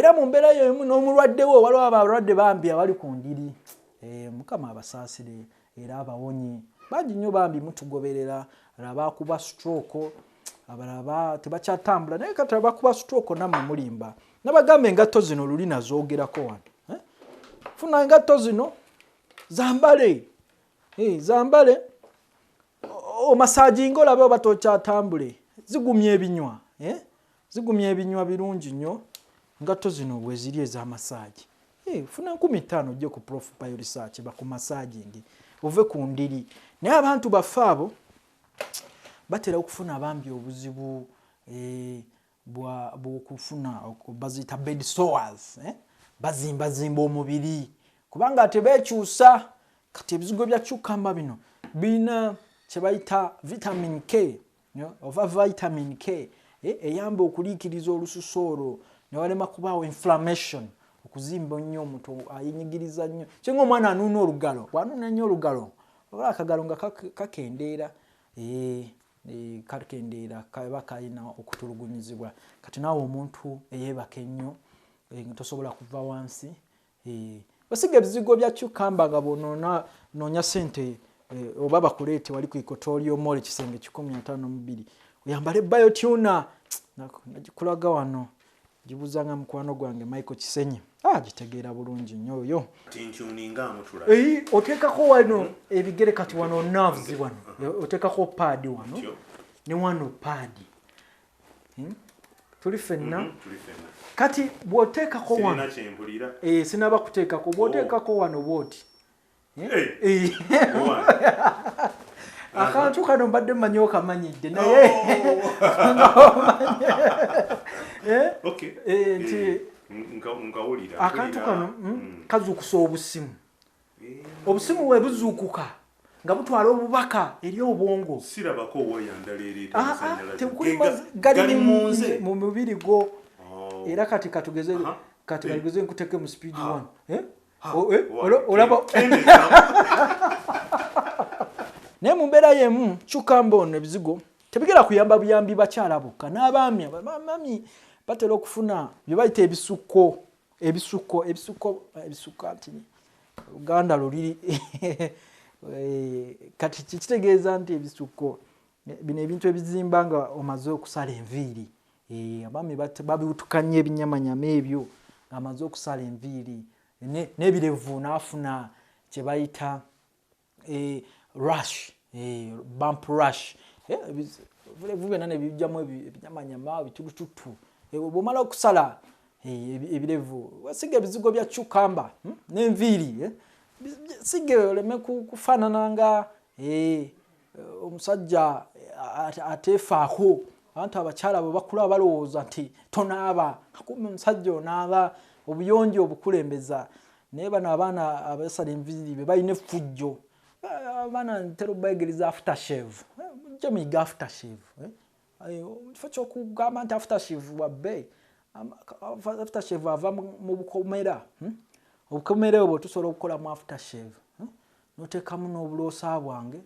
era mu mbeera y'emu n'omulwadde wo waliwo abalwadde bambi abali ku ndiri mukama abasaasire era abawonye bangi nnyo bambi mutugoberera abakuba stroke abalaba tebakyatambula naye kati abakuba stroke nammwe mulimba nabagamba engatto zino luli nazoogerako wano funa engatto zino zambale zambale omasajinga olabe oba tokyatambule zigumya ebinywa zigumya ebinywa birungi nnyo engatto zino bwe ziri ez'amasaji funa 15 ojje ku Profile Research bakumasajingi ove ku ndiri naye abantu baffe abo batera okufuna bambi obuzibu bw'okufuna bazita bed sores bazimbazimba omubiri kubanga tebekyusa kati ebizigo bya cucumber bino bina kyebayita vitamin K ova vitamin K eyamba okuliikiriza olususu newalema kubaawo inflammation okuzimba nnyo omuntu ayinyigiriza nnyo kyenga omwana anuuna olugalo bwanuuna nnyo olugalo oba akagalo nga kakendeera kakendeera kaba kalina okutulugunyizibwa kati naawe omuntu eyeebaka ennyo tosobola kuva wansi basiga ebizigo bya cucumber nga bonoonya sente oba bakuleete wali ku Equatorial Mall ekisenge 152 oyambale Biotuna nagikulaga wano gibuzanga mukwano gwange Michael Kisenyi gitegeera bulungi nnyo oyo tintuninga amutula oteekako wano ebigere kati wano nerves wano oteekako pad wano ne wano pad tuli fenna kati bw'oteekako wano sinaba kuteekako bw'oteekako wano bw'oti akantu kano mbadde mmanyi okamanyidde naye nti akantu kano kazuukusa obusimu obusimu we buzuukuka nga butwala obubaka eri obwongo sirabako owoyandaleerera gali mu mubiri gwo era kati katugeze nkuteke mu speed 1 olaba naye mu mbeera y'emu cucumber ono ebizigo tebigera kuyamba buyambi bakyala bokka n'abaami abamami batera okufuna bye bayita ebisukko ati Uganda luliri kati kitegeeza nti ebisukko bino ebintu ebizimba nga omaze okusala enviiri abaami babiwutukanya ebinyamanyama ebyo ng'amaze okusala enviiri n'ebirevu n'afuna kye bayita rush bump rush ebirevu byonna ne bijjamu ebinyamanyama bitulututu bw'omala okusala ebirevu wasiga ebizigo bya cucumber n'enviiri sige oleme kufaanana nga omusajja ateefaako abantu abakyala bwe bakula balowooza nti tonaaba akume omusajja onaaba obuyonjo obukulembeza naye bano abaana abasala enviiri be balina effujjo abaana ntera obaegeriza aftershave mujje muyiga aftershave kifo kyokugamba nti aftershave wabbe aftershave ava mu bukomera obukomera obwo tusobola okukolamu aftershave noteekamu n'obuloosa bwange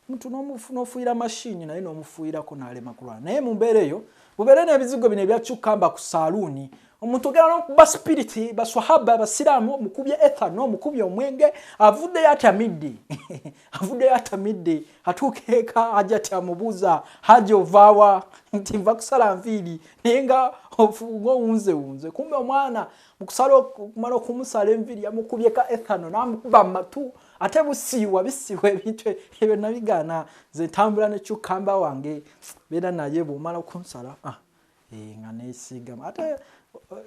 omuntu n'ofuuyira mashini naye n'omufuuyirako n'alema kulwala naye mu mbeera eyo bubeere n'ebizigo bino ebya cucumber ku saaluuni omuntu ogenda n'okuba spiriti baswahaba abasiraamu omukubye ethano omukubye omwenge avuddeyo atamidde atuuka eka ajja ati amubuuza haji ovaawa nti nva kusala nviiri naye nga owunzewunze kumbe omwana mukusala okumala okumusala enviiri yamukubyeka ethano n'amukuba mu matu ate bisiiwa ebintu ebyo nabigaana nze ntambula ne cucumber wange beera naye bw'omala okunsala nga neesiigamu ate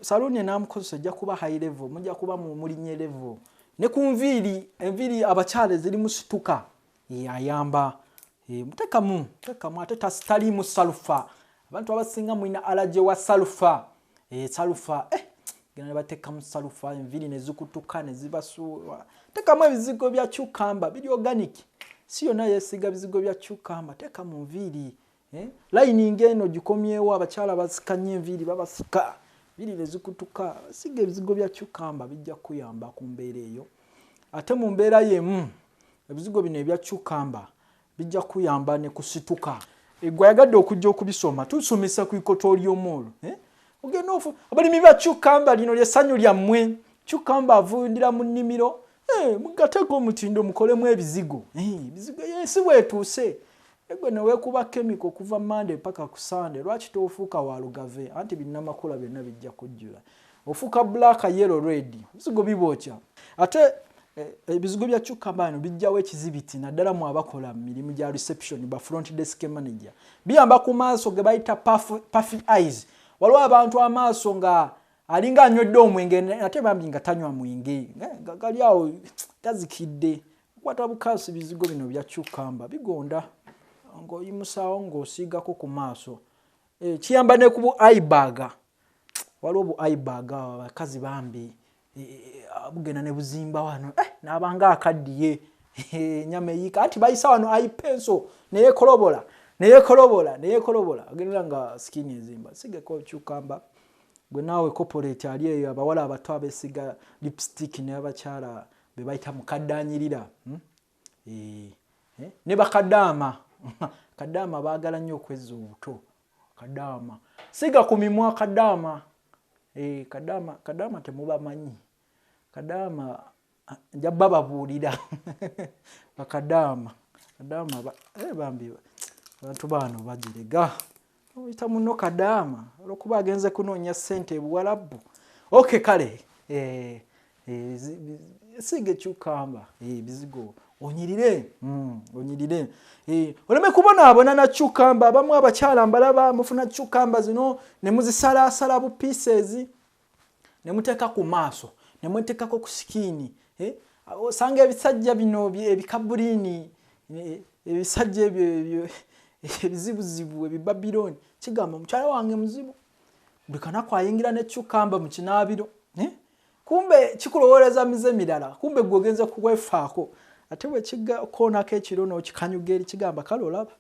saluuni enaamukozesa ejja kuba high level mujja kuba mulinye level ne ku enviiri abakyala ziri musituka ayamba muteekamu ate taliimu salufa abantu abasinga mulina allergy wa salufa salufa genda ne bateekamu salufa enviiri ne zikutuka ne zibasuula teekamu ebizigo bya cucumber biri organic si yonna yeesiga bizigo bya cucumber teeka mu nviiri lining eno gikomyewo abakyala basikanye enviiri babasika biri ne zikutuka siga ebizigo bya cucumber bijja kuyamba ku mbeera eyo ate mu mbeera y'emu ebizigo bino ebya cucumber bijja kuyamba ne kusituka gwe yagadde okujja okubisoma tusomesa ku Equatorial Mall ogenda ofu abalimi ba cucumber lino lyesanyu lyammwe cucumber avundira mu nnimiro mugateko omutindo mukolemu ebizigo ebizigo yensi bwetuuse egwe neweekuba chemical kuva Monday paka ku Sunday lwaki tofuuka walugave anti binnamakula byonna bijja kujjula ofuuka black yellow red bizigo bibookya ate ebizigo bya cucumber bino bijjawo ekizibiti naddala mu abakola mirimu gya reception ba front desk manager biyamba ku maaso ge bayita puffy eyes waliwo abantu amaaso nga alinga anywedde omwenge ate bambi nga tanywa mwenge gali awo tazikidde kwata bukasi bizigo bino bya cucumber bigonda ng'oyimusaawo ng'osiigako ku maaso kiyamba ne ku bu eyebag waliwo bu eyebag abakazi bambi bugenda ne buzimba wano n'abanga akaddiye nyama eyiika anti bayisa wano eye pencil neyeekolobola agendera nga skin ezimba sigeko cucumber gwe naawe corporate ali eyo abawala abato abesiga lipstick n'abakyala be bayita mukaddanyirira ne bakadaama kadaama baagala nnyo okwezza obuto kadaama siga ku mimwa kadaama kadaama temubamanyi kadaama nja bababuulira bakadaama bambi abantu bano bagirega oyita muno kadaama olwokuba agenze kunoonya ssente ebuwalabu okay kale sige cucumber bizigo onyirire oleme kubonaabona na cucumber abamu abakyala mbalaba mufuna cucumber zino ne muzisalaasala bu pieces ne muteeka ku maaso ne muteekako ku skin osanga ebisajja bino ebikabuliini ebisajja ebyo ebizibuzibu ebibabiloni kigamba mukyala wange muzibu buli kanaku ayingira ne cucumber mu kinaabiro kumbe kikulowooleza mize mirala kumbe gwe ogenze kukwefaako ate bwe kigakoonako ekiro n'okikanyuga eri kigamba kale olaba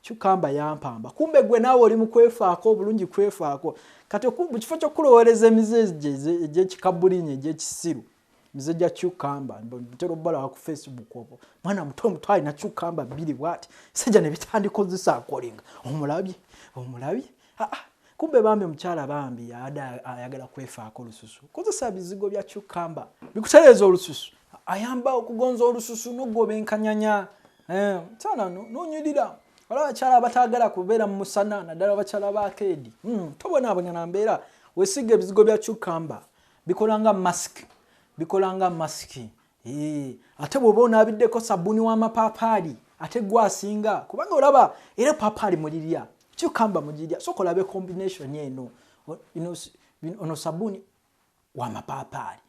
cucumber yampamba kumbe gwe naawe oli mu kwefaako obulungi kwefaako kati mu kifo ky'okulowooleza emize egy'ekikabuliini egy'ekisiru mize gya cucumber ntera obbalawa ku Facebook obwo mwana muto alina cucumber bbiri bw'ati sajja ne bitandikozesa akolinga omulabye kumbe bambi mukyala bambi ayagala kwefaako olususu kozesa bizigo bya cucumber bikutereeza olususu ayamba okugonza olususu n'ogoba enkanyanya sana n'onyirira waliwo abakyala abataagala kubeera mu musana naddala abakyala b'akeedi tobonaabona na mbeera weesiga ebizigo bya cucumber bikolanga masiki ate bw'oba onaabiddeko sabbuuni w'amapaapaali ate gwasinga kubanga olaba era paapaali mulirya cucumber mugirya soka olabe combination eno ono sabbuuni w'amapaapaali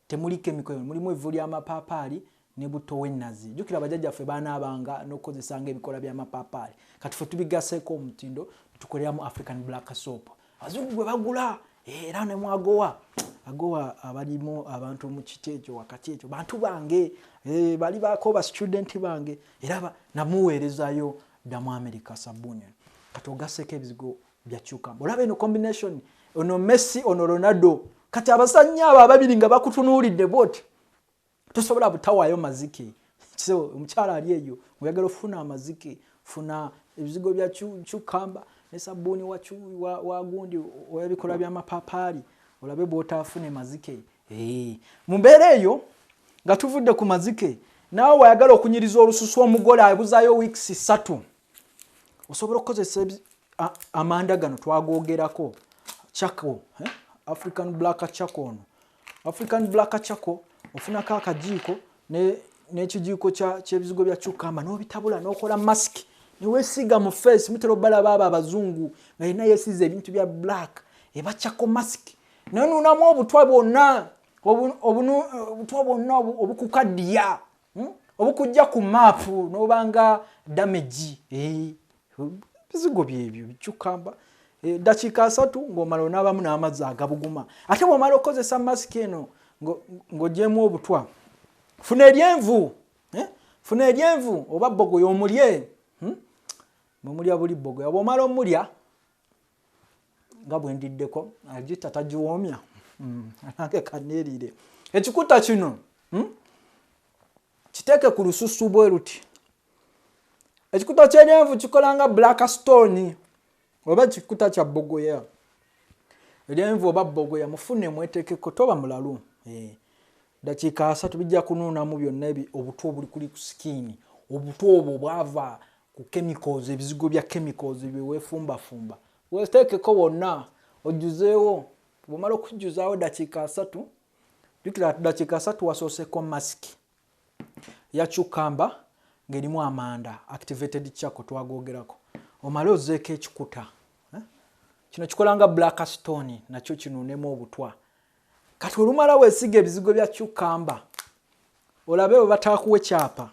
temuli chemical mulimu evvu ly'amapaapaali ne buto w'ennazi jjukira bajjajjaffe baanaabanga n'okukozesanga ebikola by'amapaapaali kati ffe tubigaseeko omutindo tukoleramu African black soap abazungu gwe bagula era ne mwagowa abalimu abantu mu kiti ekyo wakati ekyo bantu bange bali baako ba student bange era namuweerezayo dda mu America sabbuuni kati ogaseeko ebizigo bya cucumber olaba eno combination ono Messi ono Ronaldo kati abasanya abo ababiri nga bakutunuulidde boti tosobola butawaayo mazike so omukyala ali eyo oyagala ofuna amazike funa ebizigo bya cucumber ne sabbuuni wa gundi oyabikola by'amapaapaali olabe bw'otaafune mazike mu mbeera eyo nga tuvudde ku mazike naawe wayagala okunyiriza olususu omugole abuzaayo weeks 3 osobola okukozesa amanda gano twagoogerako chako African black chako ono African black chako ofunako akajiiko n'ekijiiko ky'ebizigo bya cucumber n'obitabula n'okola mask neweesiga mu face mutera obbalaba abo abazungu nga yenna yeesiza ebintu bya black ebachako mask nenunamu obutwa bwonna obukukaddiya obukujja ku maapu n'obanga damage bizigo byebyo cucumber dakiika 3 ng'omala onaabamu n'amazzi agabuguma ate bw'omala okozesa masiki eno ng'ogyemu obutwa funa eryenvu oba bbogoya omulye bw'omulya buli bbogoya bw'omala omulya nga bwendiddeko agita tagiwoomya anange kaneeriire ekikuta kino kiteeke ku lususu bwe ruti ekikuta ky'eryenvu kikolanga black stone oba ekikuta kya bbogoya Eryenvu oba bbogo yamufune mwetekeko toba mulalu. Dakiika 3 bijja kunuunamu byonna obutwa obuli kuli ku skin. Obutwa obwo bwava ku chemicals, ebizigo bya chemicals biwefumbafumba. Wetekeko wonna ojuzeewo. Bw'omala okujjuzaawo dakiika 3, jukira dakiika 3 wasooseko mask ya cucumber ng'erimu amanda, activated charcoal twagogerako. Omale ozeeko ekikuta. Kino kikola nga black stone, nakyo kinuunemu obutwa. Kati olumala weesiga ebizigo bya cucumber, olabe bwe bataakuwa ekyapa.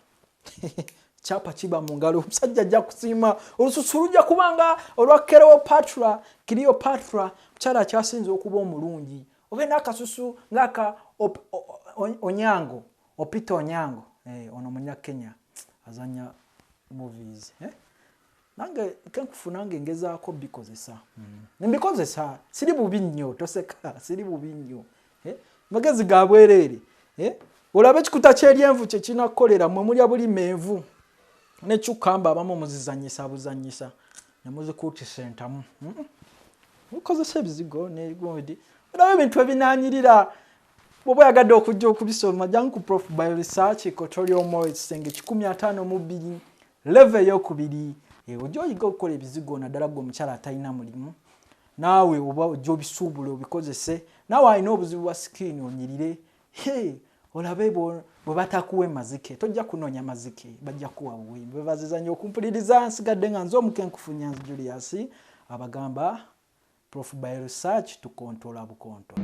Kyapa kiba mu ngalo, omusajja ajja kusiima, olususu lujja kubanga olwa Cleopatra, mukyala akyasinze okuba omulungi. Ogenda akasusu ng'aka Onyango, Opita Onyango, ono Munyakenya, azanya movies. Nange kenkufu nange ngezaako bikozesa. Mbikozesa, siri bubi nnyo, toseka, siri bubi nnyo. Magezi ga bwereere. Olabe ekikuta ky'eryenvu kye kinakolera mwe mulya buli menvu. Ne cucumber abamu muzizanyisa buzanyisa. Ne muzikuutisa entamu. Mukozesa ebizigo ne gomedi. Olabe ebintu ebinaanyirira. Bw'oba oyagadde okujja okubisoma jangu ku Prof Bio Research Equatorial Mall ekisenge 152 level ey'okubiri. Ojja oyiga okukola ebizigo naddala gwe omukyala atalina mulimu. Naawe oba ojja obisuubula obikozese. Naawe alina obuzibu bwa skin onyirire. Olabe bwe batakuwa mazike. Tojja kunoonya mazike. Bajja kuwa buwe. Bebaziza nnyo okumpuliriza nsigadde nga nze omukenkufu Nyanzi Julius abagamba Prof Bio Research tukontola bukonto.